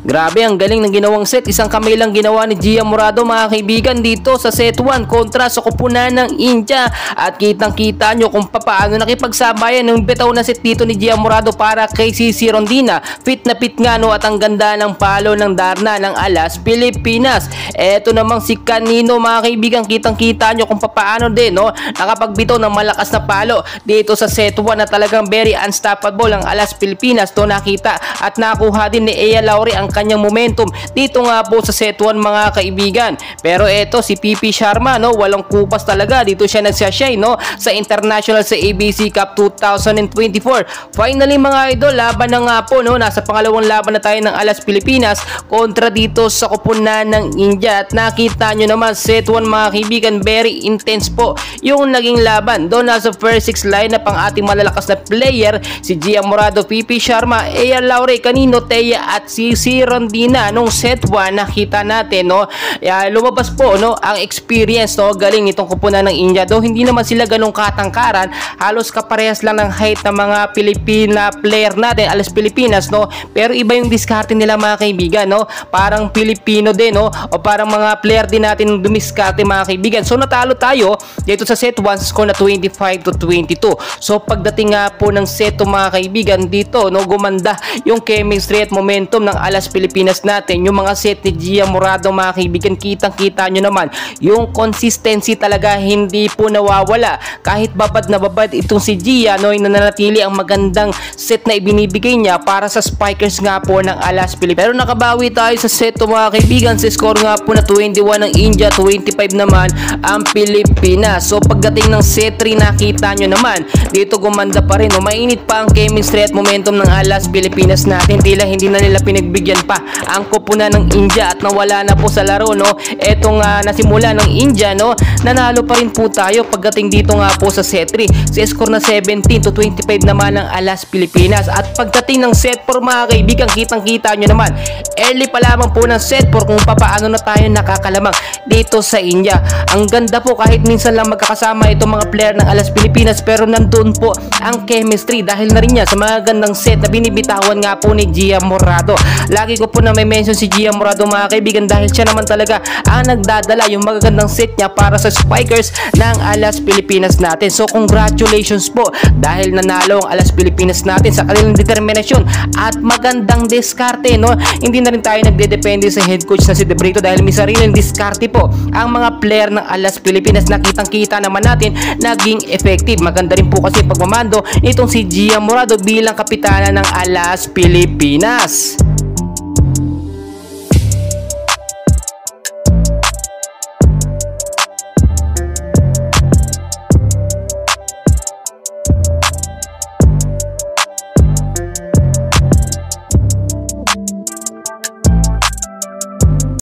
Grabe, ang galing ng ginawang set. Isang kamay lang ginawa ni Gia Morado mga kaibigan dito sa set 1 kontra sa koponan ng India. At kitang kita nyo kung paano nakipagsabayan ng bitaw na set dito ni Gia Morado para kay CC Rondina. Fit na fit nga no, at ang ganda ng palo ng Darna ng Alas Pilipinas. Eto namang si Kanino mga kaibigan, kitang kita nyo kung paano din no, nakapagbitaw ng malakas na palo dito sa set 1 na talagang very unstoppable ang Alas Pilipinas to nakita. At nakuha din ni Ea Lauri ang kanyang momentum dito nga po sa set 1 mga kaibigan. Pero eto si PP Sharma no, walang kupas talaga, dito siya nagsashine no sa international sa ABC Cup 2024. Finally mga idol, laban na nga po no, nasa pangalawang laban na tayo ng Alas Pilipinas kontra dito sa koponan ng India. At nakita nyo naman set 1 mga kaibigan, very intense po yung naging laban. Doon nasa first 6 lineup ang ating malalakas na player, si Gia Morado, PP Sharma, Ea Lauri, Kanino, Teya at CC Rondina. Nung set 1 nakita natin no, lumabas po no ang experience no, galing itong koponan ng India. Do hindi naman sila ganong katangkaran, halos kaparehas lang ng height ng mga Pilipina player natin, Alas Pilipinas no, pero iba yung diskarte nila mga kaibigan no, parang Pilipino din no, o parang mga player din natin dumiskarte mga kaibigan. So natalo tayo dito sa set 1 score na 25-22. So pagdating nga po ng set 2 mga kaibigan, dito no, gumanda yung chemistry at momentum ng Alas Pilipinas natin. Yung mga set ni Gia Morado mga kaibigan, kitang kita nyo naman yung consistency talaga, hindi po nawawala. Kahit babad na babad itong si Gia no, nananatili ang magandang set na ibinibigay niya para sa spikers nga po ng Alas Pilipinas. Pero nakabawi tayo sa set 2 mga kaibigan, sa score nga po na 21 ng India, 25 naman ang Pilipinas. So pagdating ng set 3 nakita nyo naman dito gumanda pa rin no, mainit pa ang chemistry at momentum ng Alas Pilipinas natin. Tila hindi na nila pinagbigyan pa ang koponan ng India at nawala na po sa laro no. Etong nasimula ng India no, nanalo pa rin po tayo pagdating dito nga po sa set 3. Sa score na 17-25 naman ng Alas Pilipinas. At pagdating ng set 4 mga kaibigan, kitang kita nyo naman early pa lamang po ng set 4 kung paano na tayo nakakalamang dito sa India. Ang ganda po, kahit minsan lang magkakasama itong mga player ng Alas Pilipinas, pero nandun po ang chemistry dahil na rin niya sa mga gandang set na binibitawan nga po ni Gia Morado. Lagi ko po na may mention si Gia Morado mga kaibigan dahil siya naman talaga ang nagdadala yung magagandang set niya para sa spikers ng Alas Pilipinas natin. So congratulations po dahil nanalo ang Alas Pilipinas natin sa kanilang determinasyon at magandang diskarte no. Hindi na rin tayo nagdedepende sa head coach na si Debrito dahil may sariling diskarte po ang mga player ng Alas Pilipinas na kitang kita naman natin naging effective. Maganda rin po kasi pagmamando nitong si Gia Morado bilang kapitana ng Alas Pilipinas.